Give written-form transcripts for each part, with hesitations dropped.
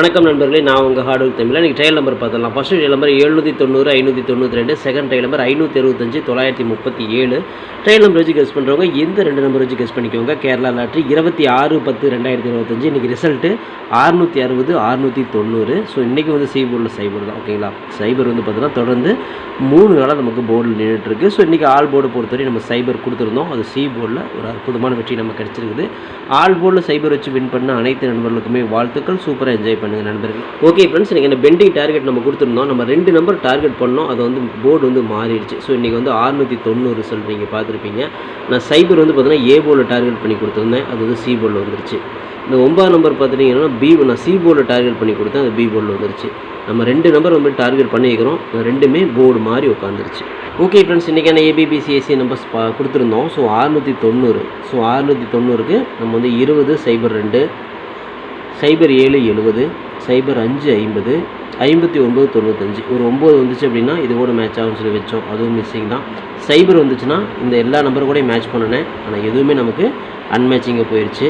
வணக்கம் நண்பர்களே, நான் உங்கள் ஹார்ட் ஒர்க் தமிழ். இன்றைக்கி ட்ரையல் நம்பர் பார்த்துடலாம். First trial number 790 592, second trial number 565 937. Trial number வச்சு கெஸ் பண்ணுறவங்க எந்த ரெண்டு நம்பர் வச்சு கெஸ் பண்ணிக்கோங்க. கேரளா லாட்ரி 26/10/2025. இன்றைக்கி ரிசல்ட்டு 660 690. ஸோ இன்றைக்கி வந்து சி போர்டில் சைபர் தான். ஓகேங்களா, சைபர் வந்து பார்த்தீங்கன்னா தொடர்ந்து 3 நாளாக நமக்கு போர்டில் நின்றுட்டுருக்கு. ஸோ இன்றைக்கி ஆல் போர்டு பொறுத்தவரை நம்ம சைபர் கொடுத்துருந்தோம். அது சி போர்டில் ஒரு அற்புதமான வெற்றி நம்ம கிடச்சிருக்குது. ஆல் போர்டில் சைபர் வச்சு வின் பண்ண அனைத்து நண்பர்களுக்குமே வாழ்த்துக்கள். சூப்பராக என்ஜாய் பண்ணுங்கள் நண்பர்கள். ஓகே ஃப்ரெண்ட்ஸ், இன்றைக்கி என்ன பெண்டிங் டார்கெட் நம்ம கொடுத்துருந்தோம். நம்ம 2 நம்பர் டார்கெட் பண்ணோம். அது வந்து போர்டு வந்து மாறிடுச்சு. ஸோ இன்றைக்கி வந்து 690 ரிசல்ட் நீங்கள் பார்த்துருப்பீங்க. நான் சைபர் வந்து பார்த்தீங்கன்னா ஏ போர்டில் டார்கெட் பண்ணி கொடுத்துருந்தேன். அது வந்து சி போர்டில் வந்துருச்சு. இந்த 9 நம்பர் பார்த்துட்டிங்கன்னா நான் சி போர்டில் டார்கெட் பண்ணி கொடுத்தேன். அது பி போர்டில் வந்துருச்சு. நம்ம 2 நம்பர் வந்து டார்கெட் பண்ணிக்கிறோம். ரெண்டுமே போர்டு மாதிரி உட்காந்துருச்சு. ஓகே ஃப்ரெண்ட்ஸ், இன்றைக்கான ஏபிபிசிஎஸ்சி நம்பர்ஸ் கொடுத்துருந்தோம். ஸோ 690. ஸோ 690க்கு நம்ம வந்து 20 02 07 70 05 50 59 95. ஒரு 9 வந்துச்சு அப்படின்னா இது கூட மேட்ச் ஆகும்னு சொல்லி வச்சோம். அதுவும் மிஸ்ஸிங் தான். சைபர் வந்துச்சுன்னா இந்த எல்லா நம்பரும் கூட மேட்ச் பண்ணினேன். ஆனால் எதுவுமே நமக்கு அன்மேட்சிங்காக போயிடுச்சு.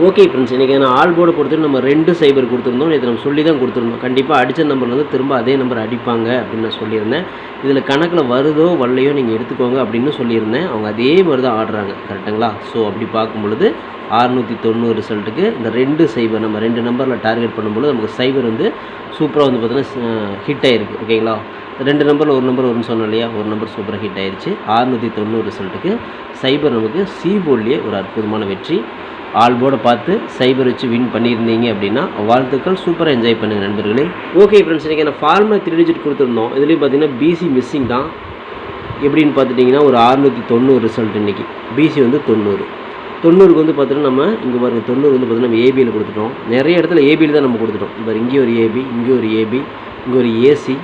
ஓகே ஃப்ரெண்ட்ஸ், இன்றைக்கி நான் ஆல் போர்டை பொறுத்து நம்ம 2 சைபர் கொடுத்துருந்தோம். இதை நம்ம சொல்லி தான் கொடுத்துருந்தோம். கண்டிப்பாக அடித்த நம்பர் வந்து திரும்ப அதே நம்பர் அடிப்பாங்க அப்படின்னு நான் சொல்லியிருந்தேன். இதில் கணக்கில் வருதோ வரலையோ நீங்கள் எடுத்துக்கோங்க அப்படின்னு சொல்லியிருந்தேன். அவங்க அதே மாதிரி தான் ஆடுறாங்க. கரெக்டுங்களா? ஸோ அப்படி பார்க்கும் பொழுது 690 ரிசல்ட்டுக்கு இந்த 2 சைபர் நம்ம 2 நம்பரில் டார்கெட் பண்ணும்போது நமக்கு சைபர் வந்து சூப்பராக வந்து பார்த்தீங்கன்னா ஹிட் ஆகிருக்கு. ஓகேங்களா, 2 நம்பரில் ஒரு நம்பர் வரும்னு சொன்னோம் இல்லையா, ஒரு நம்பர் சூப்பராக ஹிட் ஆயிடுச்சு. 690 ரிசல்ட்டுக்கு சைபர் நமக்கு சி போர்ட்லேயே ஒரு அற்புதமான வெற்றி. ஆல் போர்டை பார்த்து சைபர் வச்சு வின் பண்ணியிருந்தீங்க அப்படின்னா வாழ்த்துக்கள். சூப்பராக என்ஜாய் பண்ணுங்கள் நண்பர்களே. ஓகே ஃப்ரெண்ட்ஸ், இன்றைக்கி நான் ஃபார்முலா 3 டிஜிட் கொடுத்துருந்தோம். இதுலேயும் பார்த்தீங்கன்னா பிசி மிஸ்ஸிங் தான். எப்படின்னு பார்த்துட்டிங்கன்னா ஒரு 690 ரிசல்ட். இன்றைக்கி பிசி வந்து 90க்கு வந்து பார்த்தீங்கன்னா நம்ம இங்கே பாருங்கள் 90 வந்து பார்த்தீங்கன்னா நம்ம ஏபியில் கொடுத்துட்டோம். நிறைய இடத்துல ஏபியில் தான் நம்ம கொடுத்துட்டோம். இப்போ இங்கே ஒரு ஏபி, இங்கே ஒரு ஏபி, இங்கே ஒரு ஏசி,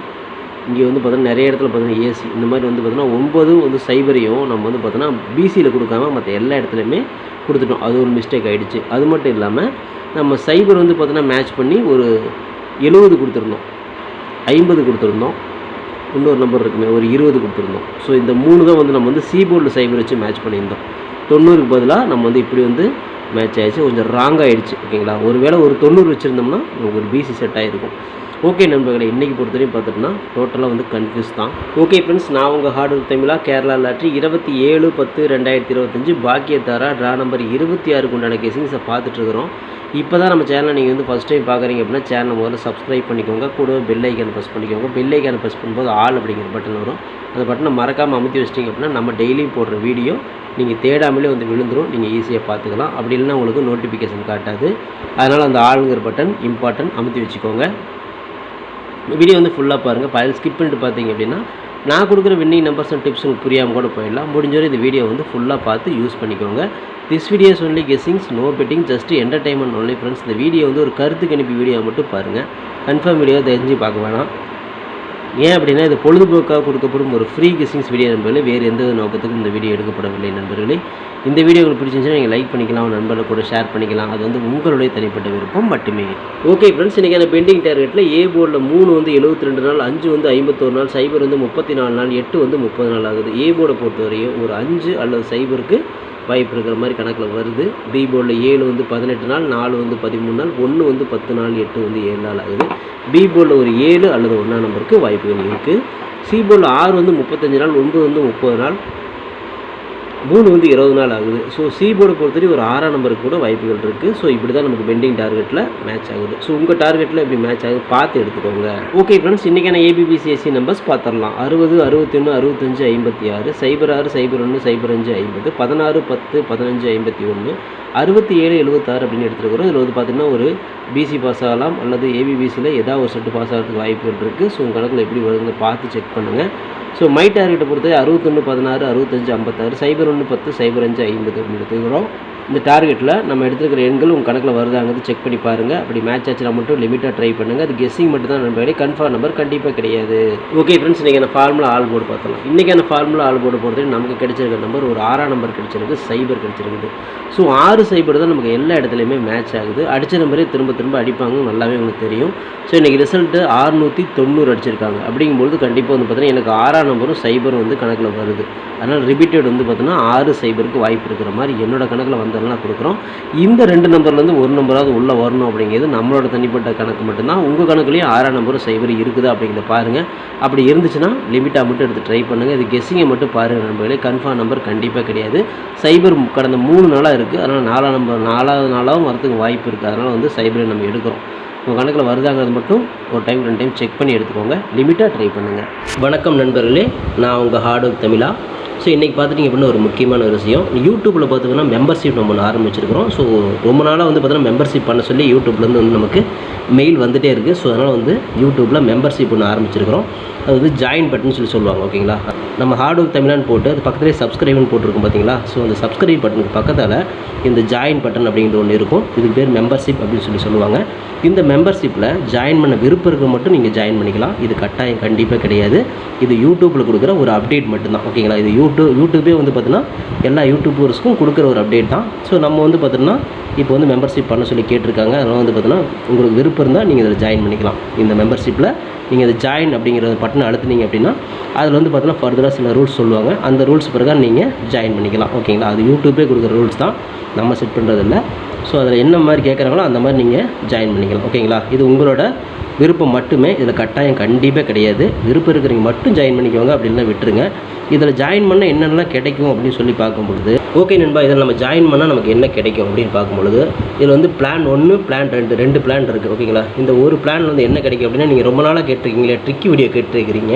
இங்கே வந்து பார்த்தீங்கன்னா நிறைய இடத்துல பார்த்தீங்கன்னா ஏசி. இந்த மாதிரி வந்து பார்த்தீங்கன்னா 9 வந்து சைபரையும் நம்ம வந்து பார்த்தோன்னா பிசியில் கொடுக்காம மற்ற எல்லா இடத்துலையுமே கொடுத்துட்டோம். அது ஒரு மிஸ்டேக் ஆகிடுச்சு. அது மட்டும் இல்லாமல் நம்ம சைபர் வந்து பார்த்தோன்னா மேட்ச் பண்ணி ஒரு 70 கொடுத்துருந்தோம், 50 கொடுத்துருந்தோம், இன்னொரு நம்பர் இருக்குமே ஒரு 20 கொடுத்துருந்தோம். ஸோ இந்த 3 தான் வந்து நம்ம வந்து சி போர்டில் சைபர் வச்சு மேட்ச் பண்ணியிருந்தோம். 90க்கு பதிலாக நம்ம வந்து இப்படி வந்து மேட்ச் ஆகிடுச்சு. கொஞ்சம் ராங்காக ஆகிடுச்சு. ஓகேங்களா, ஒரு வேளை ஒரு 90 வச்சுருந்தோம்னா நமக்கு ஒரு பிசி செட் ஆகிருக்கும். ஓகே நண்பர்களே, இன்றைக்கி பொறுத்தவரையும் பார்த்துட்டோம்னா டோட்டலாக வந்து கன்ஃபியூஸ் தான். ஓகே ஃப்ரெண்ட்ஸ், நான் உங்கள் ஹார்ட் ஒர்க் தமிழா. கேரளா லாட்ரி 27/10/2025 பாக்கியத்தாரா ட்ரா நம்பர் 26க்கு உண்டான கெஸிங்ஸை பார்த்துட்ருக்குறோம். இப்போ தான் நம்ம சேனலை நீங்கள் வந்து ஃபஸ்ட் டைம் பார்க்குறீங்க அப்படின்னா சேனலை முதல்ல சப்ஸ்கிரைப் பண்ணிக்கோங்க. கூட பெல் ஐக்கானை ப்ரெஸ் பண்ணிக்கோங்க. பெல் ஐக்கானை ப்ரெஸ் பண்ணும்போது ஆல் அப்படிங்கிற பட்டன் வரும். அந்த பட்டனை மறக்காமல் அமுத்தி வச்சிட்டிங்க அப்படின்னா நம்ம டெய்லியும் போடுற வீடியோ நீங்கள் தேடாமலே வந்து விழுந்துடும். நீங்கள் ஈஸியாக பார்த்துக்கலாம். அப்படி இல்லைன்னா உங்களுக்கு நோட்டிஃபிகேஷன் காட்டாது. அதனால் அந்த ஆளுங்கிற பட்டன் இம்பார்ட்டன்ட் அமுத்தி வச்சுக்கோங்க. வீடியோ வந்து ஃபுல்லாக பாருங்கள். பயில் ஸ்கிப் பண்ணிட்டு பார்த்தீங்க அப்படின்னா நான் கொடுக்குற வின்னிங் நம்பர்ஸ் அண்ட் டிப்ஸ் உங்களுக்கு புரியாமல் கூட போயிடலாம். முடிஞ்சவரை இந்த வீடியோ வந்து ஃபுல்லாக பார்த்து யூஸ் பண்ணிக்கோங்க. This videos only guessings, no betting, just entertainment only friends. இந்த வீடியோ வந்து ஒரு கருத்து கணிப்பு வீடியோ மட்டும் பாருங்கள். கன்ஃபார்ம் வீடியோ தெரிஞ்சு பார்க்க வேணாம். ஏன் அப்படின்னா இது பொழுதுபோக்காக கொடுக்கப்படும் ஒரு ஃப்ரீ கெஸ்ஸிங்ஸ் வீடியோ நண்பர்களே. வேறு எந்த நோக்கத்துக்கும் இந்த வீடியோ எடுக்கப்படவில்லை நண்பர்களே. இந்த வீடியோ உங்களுக்கு பிடிச்சிருந்துச்சுன்னா நீங்கள் லைக் பண்ணிக்கலாம், நண்பர்கள் கூட ஷேர் பண்ணிக்கலாம். அது வந்து உங்களுடைய தனிப்பட்ட விருப்பம் மட்டுமே. ஓகே ஃப்ரெண்ட்ஸ், இன்றைக்கான பெண்டிங் டார்கெட்டில் ஏ போர்டில் 3 வந்து 72 நாள், 5 வந்து 51 நாள், சைபர் வந்து 34 நாள், 8 வந்து 30 நாள் ஆகுது. ஏ போர்டை பொறுத்தவரையும் ஒரு 5 அல்லது சைபருக்கு வாய்ப்பு இருக்கிற மாதிரி கணக்கில் வருது. பி போர்டில் 7 வந்து 18 நாள், 4 வந்து 13 நாள், 1 வந்து 10 நாள், 8 வந்து 7 நாள் ஆகுது. பி போர்டில் ஒரு 7 அல்லது 1 நம்பருக்கு வாய்ப்புகள் இருக்குது. சி போர்டில் 6 வந்து 35 நாள், 9 வந்து 30 நாள், 3 வந்து 20 நாள் ஆகுது. ஸோ சி போர்டை பொறுத்தவரை ஒரு 6 நம்பருக்கு கூட வாய்ப்புகள் இருக்குது. ஸோ இப்படி தான் நமக்கு பெண்டிங் டார்கெட்டில் மேட்ச் ஆகுது. ஸோ உங்கள் டார்கெட்டில் எப்படி மேட்ச் ஆகுது பார்த்து எடுத்துக்கோங்க. ஓகே ஃப்ரெண்ட்ஸ், இன்றைக்கான ஏபிபிசிஎஸ்சி நம்பர்ஸ் பார்த்துடலாம். 60 61 65 56, 06 01 05 50, 16 10 15 51, 67 76 அப்படின்னு எடுத்துருக்கிறோம். இதில் வந்து பார்த்திங்கன்னா ஒரு பிசி பாஸ் ஆகலாம் அல்லது ஏபிபிசியில் ஏதாவது ஒரு செட்டு பாஸ் ஆகிறதுக்கு வாய்ப்புகள் இருக்குது. ஸோ உங்கள் கணக்கில் எப்படி வருதுன்னு பார்த்து செக் பண்ணுங்கள். ஸோ மை டார்கெட்டை பொறுத்து 61 16 65 56, 01 10 05 50 அப்படின்னு எடுத்துக்கிறோம். இந்த டார்கெட்டில் நம்ம எடுத்துக்கிற எண்கள் உங்கள் கணக்கில் வருதாங்கிறது செக் பண்ணி பாருங்கள். அப்படி மேட்ச் ஆச்சுனா மட்டும் லிமிட்டாக ட்ரை பண்ணுங்கள். அது கெஸ்ஸிங் மட்டும் தான் நண்பர்களே, கன்ஃபார்ம் நம்பர் கண்டிப்பாக கிடையாது. ஓகே ஃப்ரெண்ட்ஸ், இன்றைக்கான ஃபார்முலா ஆல் போர்டு பார்த்தலாம். இன்றைக்கான ஃபார்முலா ஆல் போர்டு பொறுத்தவரை நமக்கு கிடைச்சிருக்கிற நம்பர் ஒரு 6 நம்பர் கிடைச்சிருக்கு, சைபர் கிடைச்சிருக்குது. ஸோ 6 சைபர் தான் நமக்கு எல்லா இடத்துலையுமே மேட்ச் ஆகுது. அடித்த நம்பரே திரும்ப திரும்ப அடிப்பாங்க, நல்லாவே உங்களுக்கு தெரியும். ஸோ இன்றைக்கி ரிசல்ட்டு 690 அடிச்சிருக்காங்க. அப்படிங்கும்போது கண்டிப்பாக வந்து பார்த்தீங்கன்னா எனக்கு 6 6ஆம் நம்பரும் சைபரும் வந்து கணக்கில் வருது. அதனால் ரிப்பீட்டட் வந்து பார்த்தோன்னா 6 சைபருக்கு வாய்ப்பு இருக்கிற மாதிரி என்னோட கணக்கில் வந்ததெல்லாம் கொடுக்குறோம். இந்த 2 நம்பர்லேருந்து ஒரு நம்பராவது உள்ளே வரணும் அப்படிங்கிறது நம்மளோட தனிப்பட்ட கணக்கு மட்டும்தான். உங்கள் கணக்குலேயும் 6ஆம் நம்பரும் சைபர் இருக்குதா அப்படிங்கிறத பாருங்கள். அப்படி இருந்துச்சுன்னா லிமிட்டாக மட்டும் எடுத்து ட்ரை பண்ணுங்கள். இது கெஸ்ஸிங்கை மட்டும் பாருங்கள் நண்பர்களே. கன்ஃபார்ம் நம்பர் கண்டிப்பாக கிடையாது. சைபர் கடந்த 3 நாளாக இருக்குது. அதனால் 4வது நாளாகவும் வரதுக்கு வாய்ப்பு இருக்குது. அதனால் வந்து சைபரை நம்ம எடுக்கிறோம். உங்கள் கணக்கில் வருதாங்கிறது மட்டும் ஒரு டைம் 2 டைம் செக் பண்ணி எடுத்துக்கோங்க. லிமிட்டாக ட்ரை பண்ணுங்கள். வணக்கம் நண்பர்களே, நான் உங்கள் ஹார்ட் ஒர்க் தமிழா. ஸோ இன்றைக்கி பார்த்துட்டிங்க அப்படின்னா ஒரு முக்கியமான ஒரு விஷயம். யூடியூப்பில் பார்த்திங்கன்னா மெம்பர்ஷிப் நம்ம ஒன்று ஆரம்பிச்சிருக்கிறோம். ஸோ ரொம்ப நாளாக வந்து பார்த்தீங்கன்னா மெம்பர்ஷிப் பண்ண சொல்லி யூடியூப்லேருந்து வந்து நமக்கு மெயில் வந்துகிட்டே இருக்குது. ஸோ அதனால் வந்து யூடியூப்பில் மெம்பர்ஷிப் ஒன்று ஆரம்பிச்சிருக்கிறோம். அது வந்து ஜாயின் பட்டன் சொல்லுவாங்க. ஓகேங்களா, நம்ம ஹார்ட் ஒர்க் தமிழான்னு போட்டு அது பக்கத்துலேயே சப்ஸ்கிரைப்னு போட்டிருக்கோம் பார்த்தீங்களா. ஸோ அந்த சப்ஸ்கிரைப் பட்டனுக்கு பக்கத்தில் இந்த ஜாயின் பட்டன் அப்படிங்கிற ஒன்று இருக்கும். இதுக்கு பேர் மெம்பர்ஷிப் அப்படின்னு சொல்லுவாங்க. இந்த மெம்பர்ஷிப்பில் ஜாயின் பண்ண விருப்பம் இருக்க மட்டும் நீங்கள் ஜாயின் பண்ணிக்கலாம். இது கட்டாயம் கண்டிப்பாக கிடையாது. இது யூடியூப்பில் கொடுக்குற ஒரு அப்டேட் மட்டும்தான். ஓகேங்களா, இது யூடியூபே வந்து பார்த்தீங்கன்னா எல்லா யூடியூபர்ஸ்க்கும் கொடுக்குற ஒரு அப்டேட் தான். ஸோ நம்ம வந்து பார்த்தீங்கன்னா இப்போ வந்து மெம்பர்ஷிப் பண்ண சொல்லி கேட்டிருக்காங்க. அதனால் வந்து பார்த்தீங்கன்னா உங்களுக்கு விருப்பம் இருந்தால் நீங்கள் இதில் ஜாயின் பண்ணிக்கலாம். இந்த மெம்பர்ஷிப்பில் நீங்கள் அதை ஜாயின் அப்படிங்கிற பட்டனை அழுத்துனீங்க அப்படின்னா அதில் வந்து பார்த்தீங்கன்னா ஃபர்தராக சில ரூல்ஸ் சொல்லுவாங்க. அந்த ரூல்ஸ் பிரகாரம் நீங்கள் ஜாயின் பண்ணிக்கலாம். ஓகேங்களா, அது யூடியூபே கொடுக்குற ரூல்ஸ் தான், நம்ம செட் பண்ணுறதில்ல. ஸோ அதில் என்ன மாதிரி கேட்குறாங்களோ அந்த மாதிரி நீங்கள் ஜாயின் பண்ணிக்கலாம். ஓகேங்களா, இது உங்களோட விருப்பம் மட்டுமே. இதில் கட்டாயம் கண்டிப்பாக கிடையாது. விருப்பம் இருக்கிறவங்க மட்டும் ஜாயின் பண்ணிக்கோங்க, அப்படின்லாம் விட்டுருங்க. இதில் ஜாயின் பண்ணால் என்னென்னலாம் கிடைக்கும் அப்படின்னு சொல்லி பார்க்கும்பொழுது, ஓகே நண்பா, இதில் நம்ம ஜாயின் பண்ணால் நமக்கு என்ன கிடைக்கும் அப்படின்னு பார்க்கும்பொழுது, இதில் வந்து பிளான் 1 பிளான் 2 பிளான் இருக்குது. ஓகேங்களா, இந்த ஒரு பிளான் வந்து என்ன கிடைக்கும் அப்படின்னா, நீங்கள் ரொம்ப நாளாக கேட்டிருக்கீங்களே ட்ரிக்கி வீடியோ கேட்டிருக்கிறீங்க.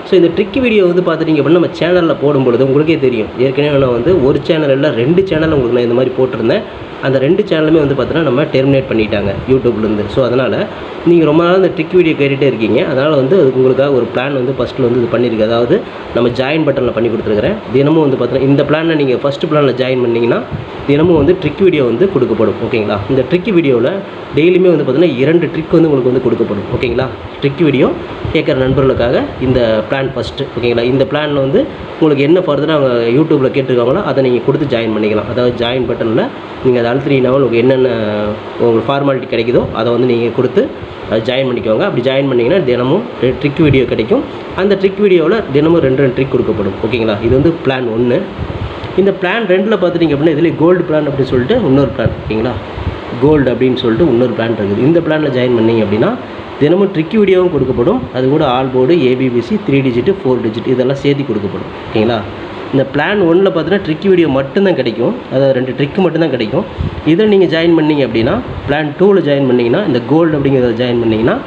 ஸோ இந்த ட்ரிக்கி வீடியோ வந்து பார்த்துட்டிங்க அப்படின்னா நம்ம சேனலில் போடும்பொழுது உங்களுக்கே தெரியும். ஏற்கனவே நான் வந்து ஒரு சேனல் இல்லை 2 சேனல் உங்களுக்கு நான் இந்த மாதிரி போட்டிருந்தேன். அந்த 2 சேனலுமே வந்து பார்த்தீங்கன்னா நம்ம டெர்மினேட் பண்ணிட்டாங்க யூடியூப்லேருந்து. ஸோ அதனால் நீங்கள் ரொம்ப நாள் இந்த ட்ரிக் வீடியோ கேட்டுகிட்டே இருக்கீங்க. அதனால் வந்து அதுக்கு உங்களுக்காக ஒரு பிளான் வந்து ஃபஸ்ட்டில் வந்து இது பண்ணியிருக்கு. அதாவது நம்ம ஜாயின் பட்டனில் பண்ணி கொடுத்துருக்குறேன். தினமும் வந்து பார்த்தீங்கன்னா இந்த பிளானில் நீங்கள் ஃபஸ்ட்டு பிளானில் ஜாயின் பண்ணிங்கன்னா தினமும் வந்து ட்ரிக் வீடியோ வந்து கொடுக்கப்படும். ஓகேங்களா, இந்த ட்ரிக் வீடியோவில் டெய்லியுமே வந்து பார்த்தீங்கன்னா 2 ட்ரிக் வந்து உங்களுக்கு வந்து கொடுக்கப்படும். ஓகேங்களா, ட்ரிக் வீடியோ கேட்குற நண்பர்களுக்காக இந்த பிளான் ஃபஸ்ட்டு. ஓகேங்களா, இந்த பிளானில் வந்து உங்களுக்கு என்ன ஃபர்தராக அவங்க யூடியூப்பில் கேட்டிருக்காங்களோ அதை நீங்கள் கொடுத்து ஜாயின் பண்ணிக்கலாம். அதாவது ஜாயின் பட்டனில் நீங்கள் அதை அழுத்தினீங்கன்னா உங்களுக்கு என்னென்ன உங்களுக்கு ஃபார்மாலிட்டி கிடைக்குதோ அதை வந்து நீங்கள் கொடுத்து அதை ஜாயின் பண்ணிக்கோங்க. அப்படி ஜாயின் பண்ணிங்கன்னா தினமும் ட்ரிக் வீடியோ கிடைக்கும். அந்த ட்ரிக் வீடியோவில் தினமும் 2 ட்ரிக் கொடுக்கப்படும். ஓகேங்களா, இது வந்து பிளான் 1. இந்த பிளான் 2ல் பார்த்துட்டிங்க அப்படின்னா இதில் கோல்டு பிளான் அப்படின்னு சொல்லிட்டு இன்னொரு பிளான். ஓகேங்களா, கோல்டு அப்படின்னு சொல்லிட்டு இன்னொரு பிளான் இருக்குது. இந்த பிளானில் ஜாயின் பண்ணிங்க அப்படின்னா தினமும் ட்ரிக் வீடியோவும் கொடுக்கப்படும். அது கூட all board, ABBC, 3 digit 4 digit இதெல்லாம் சேர்த்து கொடுக்கப்படும். ஓகேங்களா, இந்த பிளான் 1ல் பார்த்தீங்கன்னா ட்ரிக் வீடியோ மட்டும்தான் கிடைக்கும். அதாவது 2 ட்ரிக் மட்டும்தான் கிடைக்கும். இதில் நீங்கள் ஜாயின் பண்ணிங்க அப்படின்னா பிளான் 2ல் ஜாயின் பண்ணிங்கன்னா இந்த கோல்டு அப்படிங்கிறத ஜாயின் பண்ணிங்கன்னா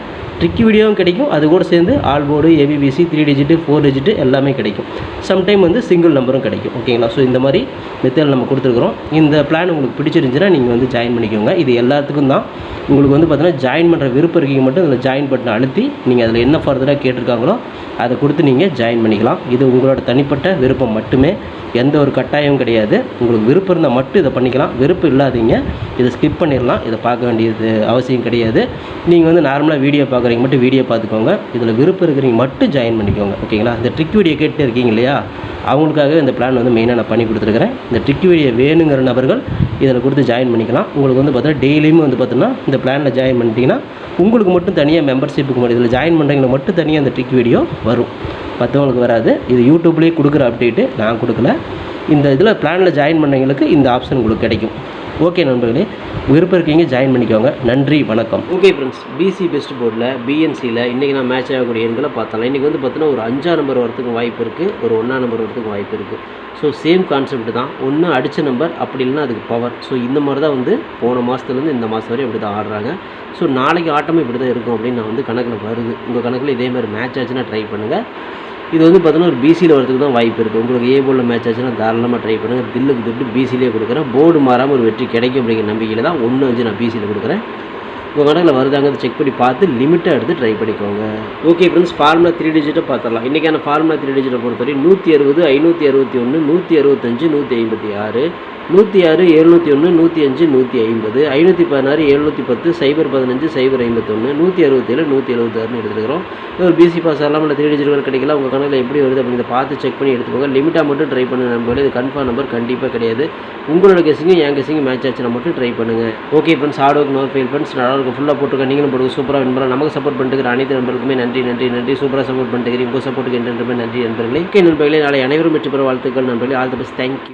ட்ரிக் வீடியோவும் கிடைக்கும். அது கூட சேர்ந்து all board, ABBC, 3 digit 4 digit எல்லாமே கிடைக்கும். சம்டைம் வந்து சிங்கிள் நம்பரும் கிடைக்கும். ஓகேங்களா, ஸோ இந்த மாதிரி மெத்தட் நம்ம கொடுத்துருக்குறோம். இந்த பிளான் உங்களுக்கு பிடிச்சிருந்துச்சுன்னா நீங்கள் வந்து ஜாயின் பண்ணிக்கோங்க. இது எல்லாத்துக்கும் தான். உங்களுக்கு வந்து பார்த்தீங்கன்னா ஜாயின் பண்ணுற விருப்பம் இருக்கீங்க மட்டும் அதில் ஜாயின் பட்டனை அழுத்தி நீங்கள் அதில் என்ன ஃபர்தராக கேட்டிருக்காங்களோ அதை கொடுத்து நீங்கள் ஜாயின் பண்ணிக்கலாம். இது உங்களோட தனிப்பட்ட விருப்பம் மட்டுமே, எந்த ஒரு கட்டாயமும் கிடையாது. உங்களுக்கு விருப்பம் இருந்தால் மட்டும் இதை பண்ணிக்கலாம். விருப்பம் இல்லாதீங்க இதை ஸ்கிப் பண்ணிடலாம். இதை பார்க்க வேண்டியது அவசியம் கிடையாது. நீங்கள் வந்து நார்மலாக வீடியோ பார்க்குறீங்க மட்டும் வீடியோ பார்த்துக்கோங்க. இதில் விருப்பம் இருக்கிறீங்க மட்டும் ஜாயின் பண்ணிக்கோங்க. ஓகேங்களா, இந்த ட்ரிக் வீடியோ கேட்டு இருக்கீங்க இல்லையா, அவங்களுக்காக இந்த பிளான் வந்து மெயினாக நான் பண்ணி கொடுத்துருக்குறேன். இந்த ட்ரிக் வீடியோ வேணுங்கிற நபர்கள் இதில் கொடுத்து ஜாயின் பண்ணிக்கலாம். உங்களுக்கு வந்து பார்த்தீங்கன்னா டெய்லியுமே வந்து பார்த்தீங்கன்னா இந்த பிளானில் ஜாயின் பண்ணிட்டீங்கன்னா உங்களுக்கு மட்டும் தனியாக மெம்பர்ஷிப்புக்கு மட்டும் இதில் ஜாயின் பண்ணுறவங்களுக்கு மட்டும் தனியாக அந்த ட்ரிக் வீடியோ வரும், மற்றவங்களுக்கு வராது. இது யூடியூப்லேயே கொடுக்குற அப்டேட்டு, நான் கொடுக்கல. இந்த இதில் பிளானில் ஜாயின் பண்ணவங்களுக்கு இந்த ஆப்ஷன் உங்களுக்கு கிடைக்கும். ஓகே நண்பர்களே, விருப்பம் இருக்கீங்க ஜாயின் பண்ணிக்கோங்க. நன்றி, வணக்கம். ஓகே ஃப்ரெண்ட்ஸ், பிசி பெஸ்ட் போர்டில் பிஎன்சியில் இன்றைக்கி நான் மேட்ச் ஆகக்கூடிய எண்களை பார்த்தலாம். இன்றைக்கி வந்து பார்த்தீங்கன்னா ஒரு 5ஆம் நம்பர் வரத்துக்கு வாய்ப்பு இருக்குது, ஒரு 1ஆம் நம்பர் வரத்துக்கு வாய்ப்பு இருக்குது. ஸோ சேம் கான்செப்ட் தான். ஒன்று அடித்த நம்பர், அப்படி இல்லைன்னா அதுக்கு பவர். ஸோ இந்த மாதிரி தான் வந்து போன மாதத்துலேருந்து இந்த மாதம் வரையும் அப்படி தான் ஆடுறாங்க. ஸோ நாளைக்கு ஆட்டமும் இப்படி தான் இருக்கும் அப்படின்னு நான் வந்து கணக்கில் வருது. உங்கள் கணக்கில் இதே மாதிரி மேட்ச் ஆச்சுன்னா ட்ரை பண்ணுங்கள். இது வந்து பார்த்தீங்கன்னா ஒரு பிசியில் வரதுக்கு தான் வாய்ப்பு இருக்குது. உங்களுக்கு ஏ போர்டில் மேட்ச் ஆச்சுன்னா தாராளமாக ட்ரை பண்ணுங்கள். தில்லுக்கு திட்டு பிசிலே கொடுக்குறேன். போர்டு மாறாமல் ஒரு வெற்றி கிடைக்கும் அப்படிங்கிற நம்பிக்கையில் தான் 1-5 நான் பிசியில் கொடுக்குறேன். உங்கள் கணக்கில் வருதாங்க செக் பண்ணி பார்த்து லிமிட்டாக எடுத்து ட்ரை பண்ணிக்கோங்க. ஓகே ஃப்ரெண்ட்ஸ், ஃபார்முலா 3 டிஜிட்டை பார்த்துடலாம். இன்றைக்கான ஃபார்முலா 3 டிஜிட்டை பொறுத்தவரை 160, 561, 165, 156, 106, 701, 105, 150, 516, 710, 015, 051, 167, 176 எடுத்துக்கிறோம். ஒரு பிசி பாஸ் எல்லாம் இல்லை 3 டிஜிட் கிடைக்கல. உங்கள் கணக்கில் எப்படி வருது அப்படிங்கிறத பார்த்து செக் பண்ணி எடுத்துக்கோங்க. லிமிட்டாக மட்டும் ட்ரை பண்ணுங்க நம்பர். இது கன்ஃபார்ம் நம்பர் கண்டிப்பாக கிடையாது. உங்களோட கெஸிங்கும் என் கெஸிங்கும் மேட்ச் ஆச்சுன்னா மட்டும் ட்ரை பண்ணுங்கள். Okay friends, hard work no fail friends. இருக்கும், ஃபுல்லாக போட்டுருக்க, நீங்களும் போடுங்க, சூப்பராக வின் பண்ணலாம். நமக்கு சப்போர்ட் பண்ணிட்டு அனைத்து நண்பர்களுக்குமே நன்றி நன்றி நன்றி. சூப்பராக சப்போர்ட் பண்ணிட்டு உங்கள் சப்போர்ட்டுக்கு என்றென்றுமே நன்றி நண்பர்களே. நண்பர்களே நாளை அனைவரும் வெற்றி பெற வாழ்த்துக்கள் நண்பர்களே. All the best. தேங்க்யூ.